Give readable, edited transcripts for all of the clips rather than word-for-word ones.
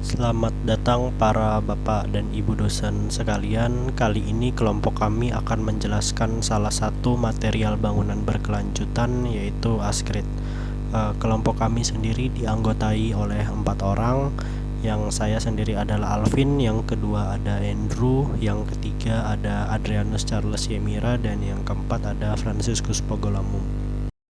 Selamat datang para bapak dan ibu dosen sekalian. Kali ini kelompok kami akan menjelaskan salah satu material bangunan berkelanjutan, yaitu Ascrit. Kelompok kami sendiri dianggotai oleh 4 orang. Yang saya sendiri adalah Alvin, yang kedua ada Andrew, yang ketiga ada Adrianus Charles Yemira, dan yang keempat ada Franciscus Pogolamum.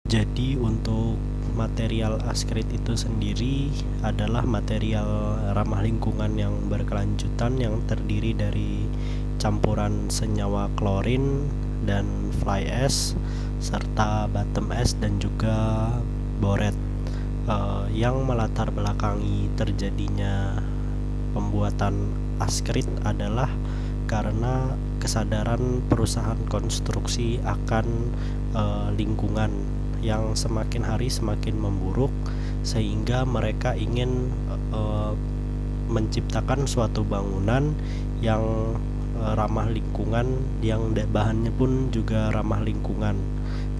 Jadi untuk material Ascrit itu sendiri adalah material ramah lingkungan yang berkelanjutan yang terdiri dari campuran senyawa klorin dan fly ash serta bottom ash dan juga boret, yang melatar belakangi terjadinya pembuatan Ascrit adalah karena kesadaran perusahaan konstruksi akan lingkungan yang semakin hari semakin memburuk, sehingga mereka ingin menciptakan suatu bangunan yang ramah lingkungan, yang bahannya pun juga ramah lingkungan.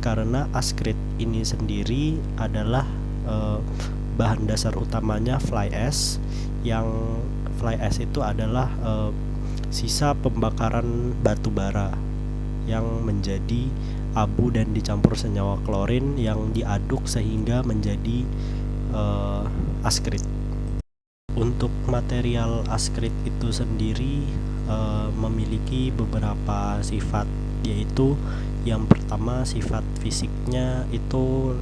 Karena Ascrit ini sendiri adalah bahan dasar utamanya fly ash, yang fly ash itu adalah sisa pembakaran batu bara yang menjadi abu dan dicampur senyawa klorin yang diaduk sehingga menjadi Ascrit. Untuk material Ascrit itu sendiri memiliki beberapa sifat, yaitu yang pertama sifat fisiknya itu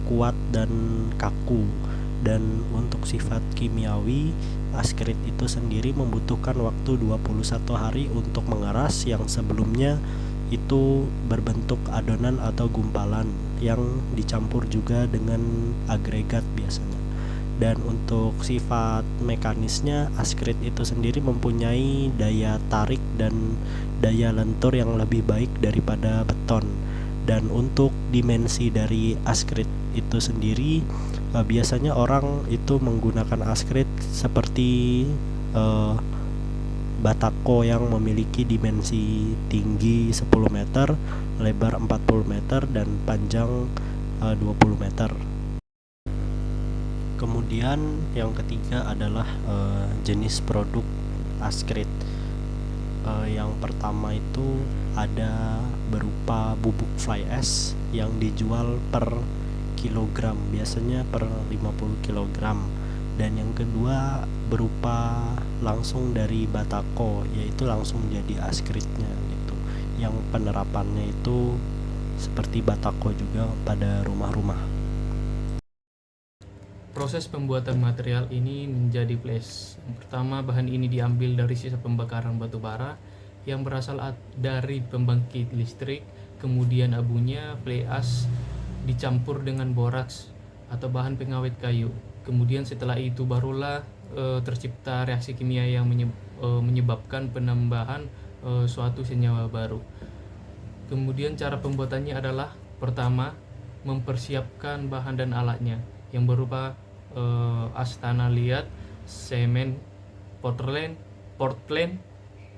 kuat dan kaku, dan untuk sifat kimiawi Ascrit itu sendiri membutuhkan waktu 21 hari untuk mengeras, yang sebelumnya itu berbentuk adonan atau gumpalan yang dicampur juga dengan agregat biasanya. Dan untuk sifat mekanisnya, Ascrit itu sendiri mempunyai daya tarik dan daya lentur yang lebih baik daripada beton. Dan untuk dimensi dari Ascrit itu sendiri, biasanya orang itu menggunakan Ascrit seperti batako yang memiliki dimensi tinggi 10 meter, lebar 40 meter, dan panjang 20 meter. Kemudian yang ketiga adalah jenis produk Ascrit. Yang pertama itu ada berupa bubuk fly ash yang dijual per kilogram, biasanya per 50 kilogram. Dan yang kedua berupa langsung dari batako, yaitu langsung jadi Ascritnya gitu, yang penerapannya itu seperti batako juga pada rumah-rumah. Proses pembuatan material ini menjadi flash. Yang pertama, bahan ini diambil dari sisa pembakaran batu bara yang berasal dari pembangkit listrik. Kemudian abunya fly ash dicampur dengan boraks atau bahan pengawet kayu. Kemudian setelah itu barulah tercipta reaksi kimia yang menyebabkan penambahan suatu senyawa baru. Kemudian cara pembuatannya adalah pertama, mempersiapkan bahan dan alatnya yang berupa as tanah liat, semen, Portland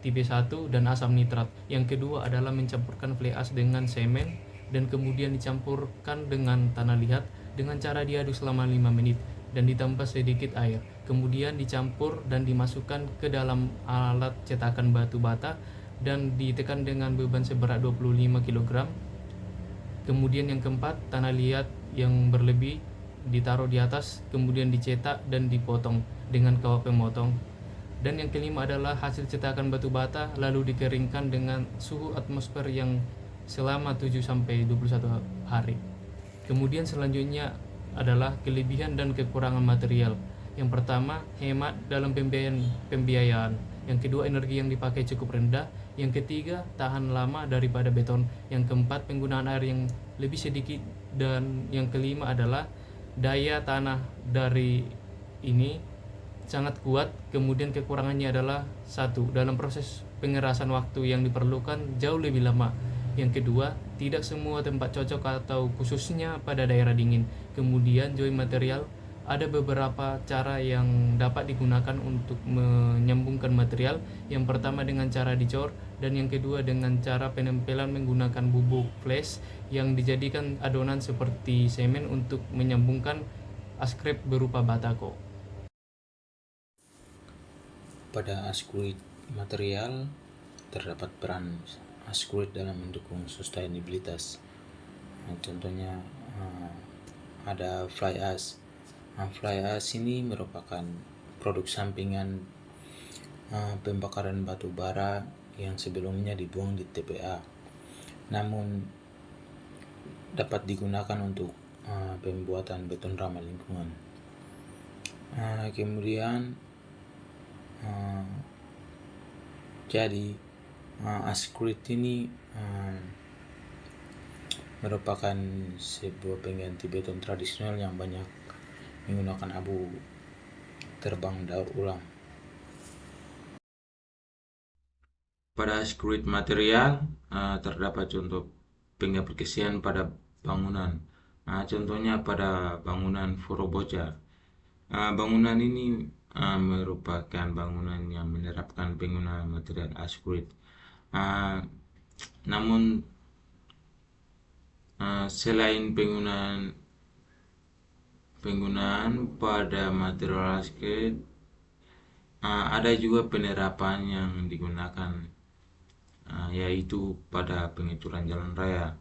tipe 1 dan asam nitrat. Yang kedua adalah mencampurkan fly ash dengan semen dan kemudian dicampurkan dengan tanah liat dengan cara diaduk selama 5 menit dan ditambah sedikit air. Kemudian dicampur dan dimasukkan ke dalam alat cetakan batu bata dan ditekan dengan beban seberat 25 kg. Kemudian yang keempat, tanah liat yang berlebih ditaruh di atas, kemudian dicetak dan dipotong dengan kawat pemotong. Dan yang kelima adalah hasil cetakan batu bata lalu dikeringkan dengan suhu atmosfer yang selama 7-21 hari. Kemudian selanjutnya adalah kelebihan dan kekurangan material. Yang pertama, hemat dalam pembiayaan. Yang kedua, energi yang dipakai cukup rendah. Yang ketiga, tahan lama daripada beton. Yang keempat, penggunaan air yang lebih sedikit. Dan yang kelima adalah daya tanah dari ini sangat kuat. Kemudian kekurangannya adalah satu, dalam proses pengerasan waktu yang diperlukan jauh lebih lama. Yang kedua, tidak semua tempat cocok atau khususnya pada daerah dingin. Kemudian join material, ada beberapa cara yang dapat digunakan untuk menyambungkan material. Yang pertama dengan cara dicor, dan yang kedua dengan cara penempelan menggunakan bubuk flash yang dijadikan adonan seperti semen untuk menyambungkan Ascrit berupa batako. Pada Ascrete material terdapat peran Ascrete dalam mendukung sustainabilitas. Contohnya ada fly ash. Fly ash ini merupakan produk sampingan pembakaran batu bara yang sebelumnya dibuang di TPA, namun dapat digunakan untuk pembuatan beton ramah lingkungan. Kemudian jadi Ascrete ini merupakan sebuah pengganti beton tradisional yang banyak menggunakan abu terbang daur ulang. Pada Ascrete material terdapat contoh pengaplikasian pada bangunan. Contohnya pada bangunan Foroboja. Bangunan ini merupakan bangunan yang menerapkan penggunaan material Ascrete. Namun selain penggunaan pada material Ascrete, ada juga penerapan yang digunakan, yaitu pada pengaturan jalan raya.